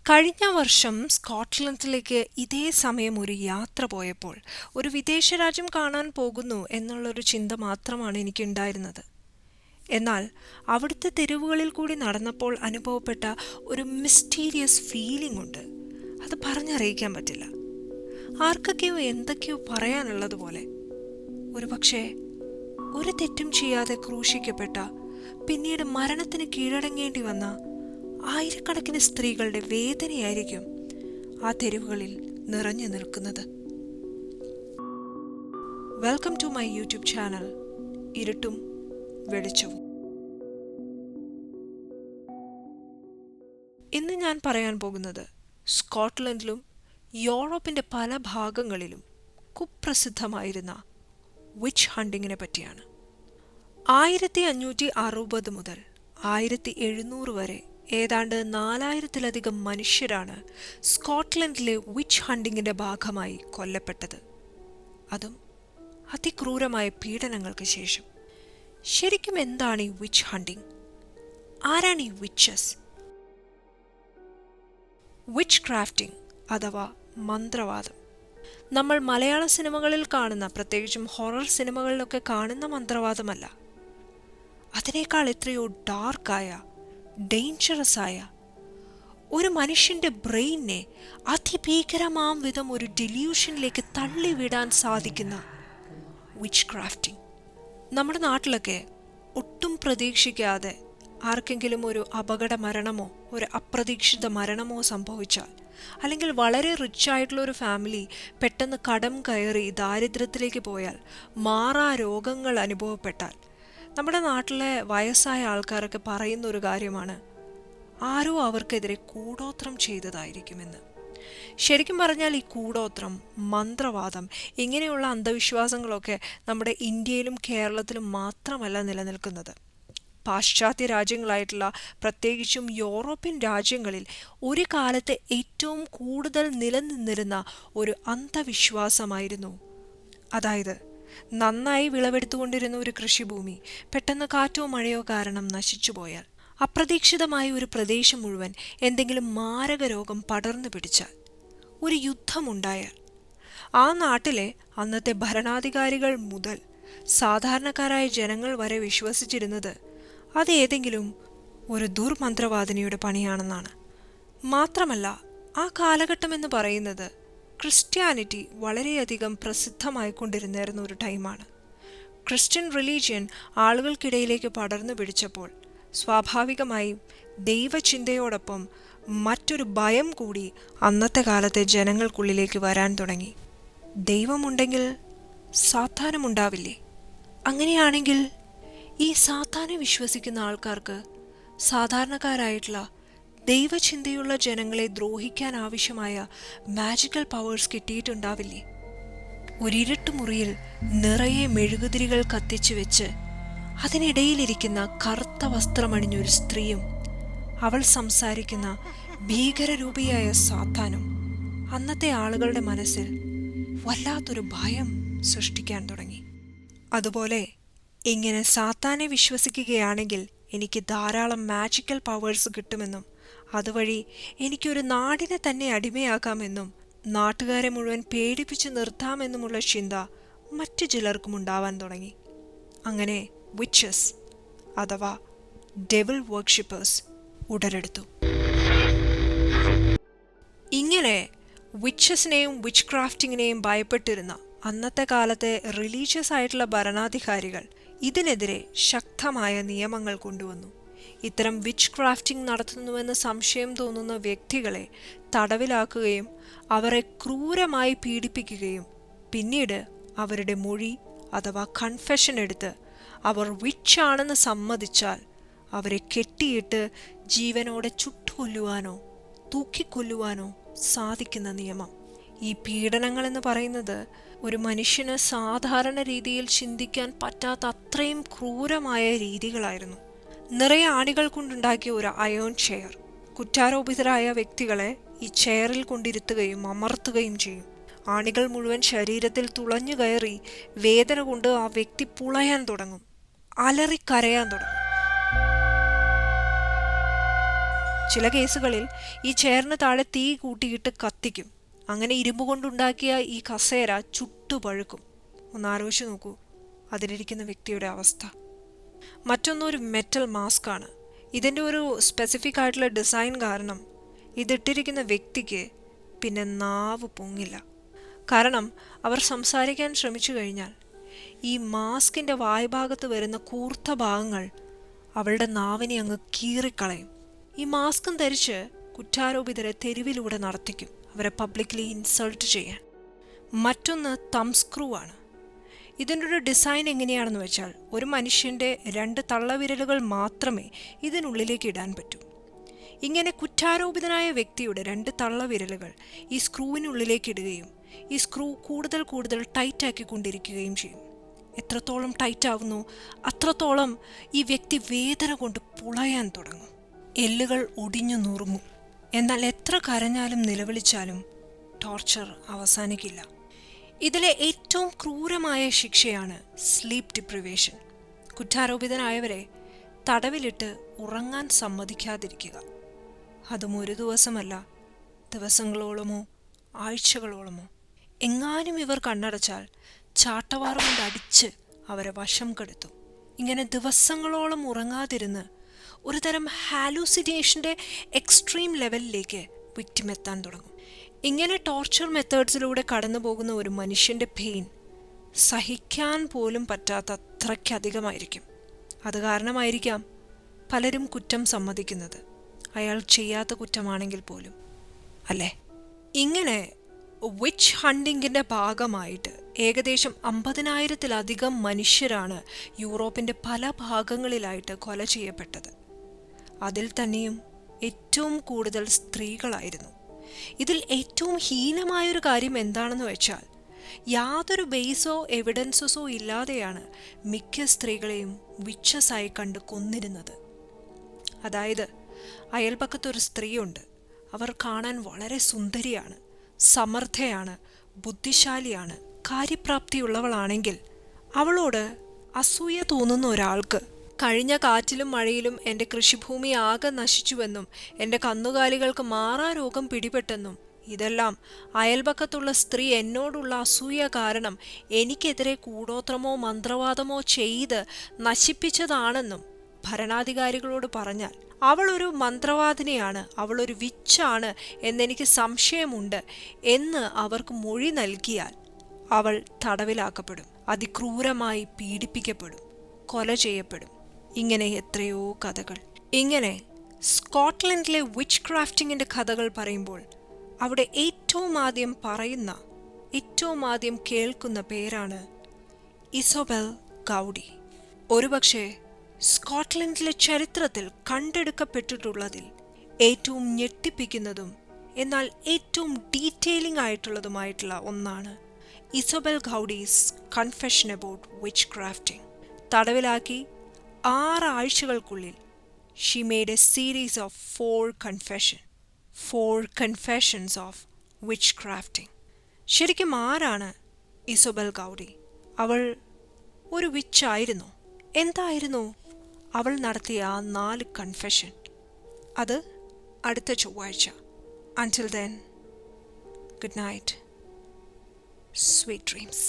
കഴിഞ്ഞ വർഷം സ്കോട്ട്ലൻഡിലേക്ക് ഇതേ സമയം ഒരു യാത്ര പോയപ്പോൾ ഒരു വിദേശ രാജ്യം കാണാൻ പോകുന്നു എന്നുള്ളൊരു ചിന്ത മാത്രമാണ് എനിക്കുണ്ടായിരുന്നത്. എന്നാൽ അവിടുത്തെ തെരുവുകളിൽ കൂടി നടന്നപ്പോൾ അനുഭവപ്പെട്ട ഒരു മിസ്റ്റീരിയസ് ഫീലിംഗ് ഉണ്ട്. അത് പറഞ്ഞറിയിക്കാൻ പറ്റില്ല. ആർക്കൊക്കെയോ എന്തൊക്കെയോ പറയാനുള്ളതുപോലെ. ഒരുപക്ഷെ ഒരു തെറ്റും ചെയ്യാതെ ക്രൂശിക്കപ്പെട്ട, പിന്നീട് മരണത്തിന് കീഴടങ്ങേണ്ടി വന്ന ആയിരക്കണക്കിന് സ്ത്രീകളുടെ വേദനയായിരിക്കും ആ തെരുവുകളിൽ നിറഞ്ഞു നിൽക്കുന്നത്. Welcome to my YouTube channel ഇരുട്ടും വെളിച്ചവും. ഇന്ന് ഞാൻ പറയാൻ പോകുന്നത് സ്കോട്ട്ലൻഡിലും യൂറോപ്പിന്റെ പല ഭാഗങ്ങളിലും കുപ്രസിദ്ധമായിരുന്ന വിച്ച് ഹണ്ടിങ്ങിനെ പറ്റിയാണ്. 1560 മുതൽ 1700 വരെ ഏതാണ്ട് 4000-ലധികം മനുഷ്യരാണ് സ്കോട്ട്ലൻഡിലെ വിച്ച് ഹണ്ടിങ്ങിന്റെ ഭാഗമായി കൊല്ലപ്പെട്ടത്. അതും അതിക്രൂരമായ പീഡനങ്ങൾക്ക് ശേഷം. ശരിക്കും എന്താണ് ഈ വിച്ച് ഹണ്ടിങ്? ആരാണ് ഈ വിച്ചസ്? വിച്ച് ക്രാഫ്റ്റിംഗ് അഥവാ മന്ത്രവാദം. നമ്മൾ മലയാള സിനിമകളിൽ കാണുന്ന, പ്രത്യേകിച്ചും ഹൊറർ സിനിമകളിലൊക്കെ കാണുന്ന മന്ത്രവാദമല്ല. അതിനേക്കാൾ എത്രയോ ഡാർക്കായ, ഡേഞ്ചറസ് ആയ, ഒരു മനുഷ്യന്റെ ബ്രെയിനെ അതിഭീകരമാം വിധം ഒരു ഡെല്യൂഷനിലേക്ക് തള്ളിവിടാൻ സാധിക്കുന്ന വിച്ച് ക്രാഫ്റ്റിംഗ്. നമ്മുടെ നാട്ടിലൊക്കെ ഒട്ടും പ്രതീക്ഷിക്കാതെ ആർക്കെങ്കിലും ഒരു അപകട മരണമോ ഒരു അപ്രതീക്ഷിത മരണമോ സംഭവിച്ചാൽ, അല്ലെങ്കിൽ വളരെ റിച്ച് ആയിട്ടുള്ള ഒരു ഫാമിലി പെട്ടെന്ന് കടം കയറി ദാരിദ്ര്യത്തിലേക്ക് പോയാൽ, മാറാ രോഗങ്ങൾ അനുഭവപ്പെട്ടാൽ, നമ്മുടെ നാട്ടിലെ വയസ്സായ ആൾക്കാരൊക്കെ പറയുന്ന ഒരു കാര്യമാണ്, ആരോ അവർക്കെതിരെ കൂടോത്രം ചെയ്തതായിരിക്കുമെന്ന്. ശരിക്കും പറഞ്ഞാൽ ഈ കൂടോത്രം, മന്ത്രവാദം, ഇങ്ങനെയുള്ള അന്ധവിശ്വാസങ്ങളൊക്കെ നമ്മുടെ ഇന്ത്യയിലും കേരളത്തിലും മാത്രമല്ല നിലനിൽക്കുന്നത്. പാശ്ചാത്യ രാജ്യങ്ങളായിട്ടുള്ള, പ്രത്യേകിച്ചും യൂറോപ്യൻ രാജ്യങ്ങളിൽ ഒരു കാലത്ത് ഏറ്റവും കൂടുതൽ നിലനിന്നിരുന്ന ഒരു അന്ധവിശ്വാസമായിരുന്നു. അതായത്, നന്നായി വിളവെടുത്തുകൊണ്ടിരുന്ന ഒരു കൃഷിഭൂമി പെട്ടെന്ന് കാറ്റോ മഴയോ കാരണം നശിച്ചുപോയാൽ, അപ്രതീക്ഷിതമായ ഒരു പ്രദേശം മുഴുവൻ എന്തെങ്കിലും മാരക രോഗം പടർന്നു പിടിച്ചാൽ, ഒരു യുദ്ധമുണ്ടായാൽ, ആ നാട്ടിലെ അന്നത്തെ ഭരണാധികാരികൾ മുതൽ സാധാരണക്കാരായ ജനങ്ങൾ വരെ വിശ്വസിച്ചിരുന്നത് അത് ഏതെങ്കിലും ഒരു ദുർമന്ത്രവാദിനിയുടെ പണിയാണെന്നാണ്. മാത്രമല്ല, ആ കാലഘട്ടം എന്ന് പറയുന്നത് ക്രിസ്ത്യാനിറ്റി വളരെയധികം പ്രസിദ്ധമായിക്കൊണ്ടിരുന്നിരുന്ന ഒരു ടൈമാണ്. ക്രിസ്ത്യൻ റിലീജിയൻ ആളുകൾക്കിടയിലേക്ക് പടർന്നു പിടിച്ചപ്പോൾ സ്വാഭാവികമായും ദൈവചിന്തയോടൊപ്പം മറ്റൊരു ഭയം കൂടി അന്നത്തെ കാലത്തെ ജനങ്ങൾക്കുള്ളിലേക്ക് വരാൻ തുടങ്ങി. ദൈവമുണ്ടെങ്കിൽ സാത്താനുമുണ്ടാവില്ലേ? അങ്ങനെയാണെങ്കിൽ ഈ സാത്താനെ വിശ്വസിക്കുന്ന ആൾക്കാർക്ക് സാധാരണക്കാരായിട്ടുള്ള ദൈവചിന്തയുള്ള ജനങ്ങളെ ദ്രോഹിക്കാൻ ആവശ്യമായ മാജിക്കൽ പവേഴ്സ് കിട്ടിയിട്ടുണ്ടാവില്ലേ? ഒരിരുട്ട് മുറിയിൽ നിറയെ മെഴുകുതിരികൾ കത്തിച്ചു വെച്ച് അതിനിടയിലിരിക്കുന്ന കറുത്ത വസ്ത്രമണിഞ്ഞൊരു സ്ത്രീയും അവൾ സംസാരിക്കുന്ന ഭീകരരൂപിയായ സാത്താനും അന്നത്തെ ആളുകളുടെ മനസ്സിൽ വല്ലാത്തൊരു ഭയം സൃഷ്ടിക്കാൻ തുടങ്ങി. അതുപോലെ ഇങ്ങനെ സാത്താനെ വിശ്വസിക്കുകയാണെങ്കിൽ എനിക്ക് ധാരാളം മാജിക്കൽ പവേഴ്സ് കിട്ടുമെന്നും അതുവഴി എനിക്കൊരു നാടിനെ തന്നെ അടിമയാക്കാമെന്നും നാട്ടുകാരെ മുഴുവൻ പേടിപ്പിച്ചു നിർത്താമെന്നുമുള്ള ചിന്ത മറ്റു ചിലർക്കും ഉണ്ടാവാൻ തുടങ്ങി. അങ്ങനെ വിച്ചസ് അഥവാ ഡെവിൾ വർഷിപ്പേഴ്സ് ഉടലെടുത്തു. ഇങ്ങനെ വിച്ചസിനെയും വിച്ച് ക്രാഫ്റ്റിങ്ങിനെയും ഭയപ്പെട്ടിരുന്ന അന്നത്തെ കാലത്തെ റിലീജിയസ് ആയിട്ടുള്ള ഭരണാധികാരികൾ ഇതിനെതിരെ ശക്തമായ നിയമങ്ങൾ കൊണ്ടുവന്നു. ഇത്തരം വിച്ച് ക്രാഫ്റ്റിംഗ് നടത്തുന്നുവെന്ന് സംശയം തോന്നുന്ന വ്യക്തികളെ തടവിലാക്കുകയും അവരെ ക്രൂരമായി പീഡിപ്പിക്കുകയും പിന്നീട് അവരുടെ മൊഴി അഥവാ കൺഫെഷൻ എടുത്ത് അവർ വിച്ചാണെന്ന് സമ്മതിച്ചാൽ അവരെ കെട്ടിയിട്ട് ജീവനോടെ ചുട്ടുകൊല്ലുവാനോ തൂക്കിക്കൊല്ലുവാനോ സാധിക്കുന്ന നിയമം. ഈ പീഡനങ്ങൾ എന്ന് പറയുന്നത് ഒരു മനുഷ്യന് സാധാരണ രീതിയിൽ ചിന്തിക്കാൻ പറ്റാത്ത അത്രയും ക്രൂരമായ രീതികളായിരുന്നു. നിറയെ ആണികൾ കൊണ്ടുണ്ടാക്കിയ ഒരു അയോൺ ചെയർ, കുറ്റാരോപിതരായ വ്യക്തികളെ ഈ ചെയറിൽ കൊണ്ടിരുത്തുകയും അമർത്തുകയും ചെയ്യും. ആണികൾ മുഴുവൻ ശരീരത്തിൽ തുളഞ്ഞു കയറി വേദന കൊണ്ട് ആ വ്യക്തി പുളയാൻ തുടങ്ങും, അലറിക്കരയാൻ തുടങ്ങും. ചില കേസുകളിൽ ഈ ചെയറിന് താഴെ തീ കൂട്ടിയിട്ട് കത്തിക്കും. അങ്ങനെ ഇരുമ്പ് കൊണ്ടുണ്ടാക്കിയ ഈ കസേര ചുട്ടുപഴുക്കും. ഒന്ന് ആലോചിച്ച് നോക്കൂ അതിലിരിക്കുന്ന വ്യക്തിയുടെ അവസ്ഥ. മറ്റൊന്നൊരു മെറ്റൽ മാസ്ക് ആണ്. ഇതിൻ്റെ ഒരു സ്പെസിഫിക് ആയിട്ടുള്ള ഡിസൈൻ കാരണം ഇതിട്ടിരിക്കുന്ന വ്യക്തിക്ക് പിന്നെ നാവ് പൊങ്ങില്ല. കാരണം അവർ സംസാരിക്കാൻ ശ്രമിച്ചു കഴിഞ്ഞാൽ ഈ മാസ്കിൻ്റെ വായ്ഭാഗത്ത് വരുന്ന കൂർത്ത ഭാഗങ്ങൾ അവളുടെ നാവിനെ അങ്ങ് കീറിക്കളയും. ഈ മാസ്കും ധരിച്ച് കുറ്റാരോപിതരെ തെരുവിലൂടെ നടത്തിക്കും, അവരെ പബ്ലിക്കലി ഇൻസൾട്ട് ചെയ്യാൻ. മറ്റൊന്ന് തം സ്ക്രൂ ആണ്. ഇതിൻ്റെ ഒരു ഡിസൈൻ എങ്ങനെയാണെന്ന് വെച്ചാൽ ഒരു മനുഷ്യൻ്റെ 2 തള്ളവിരലുകൾ മാത്രമേ ഇതിനുള്ളിലേക്ക് ഇടാൻ പറ്റൂ. ഇങ്ങനെ കുറ്റാരോപിതനായ വ്യക്തിയുടെ 2 തള്ളവിരലുകൾ ഈ സ്ക്രൂവിനുള്ളിലേക്ക് ഇടുകയും ഈ സ്ക്രൂ കൂടുതൽ കൂടുതൽ ടൈറ്റാക്കിക്കൊണ്ടിരിക്കുകയും ചെയ്യും. എത്രത്തോളം ടൈറ്റ് ആവുന്നു അത്രത്തോളം ഈ വ്യക്തി വേദന കൊണ്ട് പുളയാൻ തുടങ്ങും. എല്ലുകൾ ഒടിഞ്ഞു നുറുങ്ങും. എന്നാൽ എത്ര കരഞ്ഞാലും നിലവിളിച്ചാലും ടോർച്ചർ അവസാനിക്കില്ല. ഇതിലെ ഏറ്റവും ക്രൂരമായ ശിക്ഷയാണ് സ്ലീപ്പ് ഡിപ്രിവേഷൻ. കുറ്റാരോപിതനായവരെ തടവിലിട്ട് ഉറങ്ങാൻ സമ്മതിക്കാതിരിക്കുക. അതും ഒരു ദിവസമല്ല, ദിവസങ്ങളോളമോ ആഴ്ചകളോളമോ. എങ്ങാനും ഇവർ കണ്ണടച്ചാൽ ചാട്ടവാറ് കൊണ്ട് അടിച്ച് അവരെ വശം കെടുത്തും. ഇങ്ങനെ ദിവസങ്ങളോളം ഉറങ്ങാതിരുന്ന് ഒരു തരം ഹാലൂസിനേഷൻ്റെ എക്സ്ട്രീം ലെവലിലേക്ക് വിക്ടിം എത്താൻ തുടങ്ങും. ഇങ്ങനെ ടോർച്ചർ മെത്തേഡ്സിലൂടെ കടന്നു പോകുന്ന ഒരു മനുഷ്യൻ്റെ പെയിൻ സഹിക്കാൻ പോലും പറ്റാത്ത അത്രയ്ക്കധികമായിരിക്കും. അത് കാരണമായിരിക്കാം പലരും കുറ്റം സമ്മതിക്കുന്നത്, അയാൾ ചെയ്യാത്ത കുറ്റമാണെങ്കിൽ പോലും, അല്ലേ? ഇങ്ങനെ വിച്ച് ഹണ്ടിങ്ങിൻ്റെ ഭാഗമായിട്ട് ഏകദേശം 50,000-ലധികം മനുഷ്യരാണ് യൂറോപ്പിൻ്റെ പല ഭാഗങ്ങളിലായിട്ട് കൊല ചെയ്യപ്പെട്ടത്. അതിൽ തന്നെയും ഏറ്റവും കൂടുതൽ സ്ത്രീകളായിരുന്നു. ഇതിൽ ഏറ്റവും ഹീനമായൊരു കാര്യം എന്താണെന്ന് വെച്ചാൽ യാതൊരു ബേസോ എവിഡൻസസോ ഇല്ലാതെയാണ് മിക്ക സ്ത്രീകളെയും വിച്ചസായി കണ്ട് കൊന്നിരുന്നത്. അതായത് അയൽപക്കത്തൊരു സ്ത്രീയുണ്ട്. അവർ കാണാൻ വളരെ സുന്ദരിയാണ്, സമർത്ഥയാണ്, ബുദ്ധിശാലിയാണ്, കാര്യപ്രാപ്തിയുള്ളവളാണെങ്കിൽ അവളോട് അസൂയ തോന്നുന്ന ഒരാൾക്ക് കഴിഞ്ഞ കാറ്റിലും മഴയിലും എൻ്റെ കൃഷിഭൂമി ആകെ നശിച്ചുവെന്നും എൻ്റെ കന്നുകാലികൾക്ക് മാറാരോഗം പിടിപെട്ടെന്നും ഇതെല്ലാം അയൽപക്കത്തുള്ള സ്ത്രീ എന്നോടുള്ള അസൂയ കാരണം എനിക്കെതിരെ കൂടോത്രമോ മന്ത്രവാദമോ ചെയ്ത് നശിപ്പിച്ചതാണെന്നും ഭരണാധികാരികളോട് പറഞ്ഞാൽ അവളൊരു മന്ത്രവാദിനിയാണ്, അവളൊരു വിച്ചാണ് എന്നെനിക്ക് സംശയമുണ്ട് എന്ന് അവർക്ക് മൊഴി നൽകിയാൽ അവൾ തടവിലാക്കപ്പെടും, അതിക്രൂരമായി പീഡിപ്പിക്കപ്പെടും, കൊല ചെയ്യപ്പെടും. ഇങ്ങനെ എത്രയോ കഥകൾ. ഇങ്ങനെ സ്കോട്ട്ലൻഡിലെ വിച്ച് ക്രാഫ്റ്റിങ്ങിൻ്റെ കഥകൾ പറയുമ്പോൾ അവിടെ ഏറ്റവും ആദ്യം പറയുന്ന, ഏറ്റവും ആദ്യം കേൾക്കുന്ന പേരാണ് ഇസോബെൽ ഗൗഡി. ഒരുപക്ഷെ സ്കോട്ട്ലൻഡിലെ ചരിത്രത്തിൽ കണ്ടെടുക്കപ്പെട്ടിട്ടുള്ളതിൽ ഏറ്റവും ഞെട്ടിപ്പിക്കുന്നതും എന്നാൽ ഏറ്റവും ഡീറ്റെയിലിംഗ് ആയിട്ടുള്ളതുമായിട്ടുള്ള ഒന്നാണ് Isobel Gowdie's confession about witch crafting. തടവിലാക്കി 6 ആഴ്ചകൾക്കുള്ളിൽ she made a series of 4 confessions of witch crafting. ശരിക്കും ആരാണ് ഇസോബെൽ ഗൗഡി? അവൾ ഒരു വിച്ചായിരുന്നോ? എന്തായിരുന്നു അവൾ നടത്തിയ ആ 4 കൺഫെഷൻ? അത് അടുത്ത ചൊവ്വാഴ്ച. Until then, good night, sweet dreams.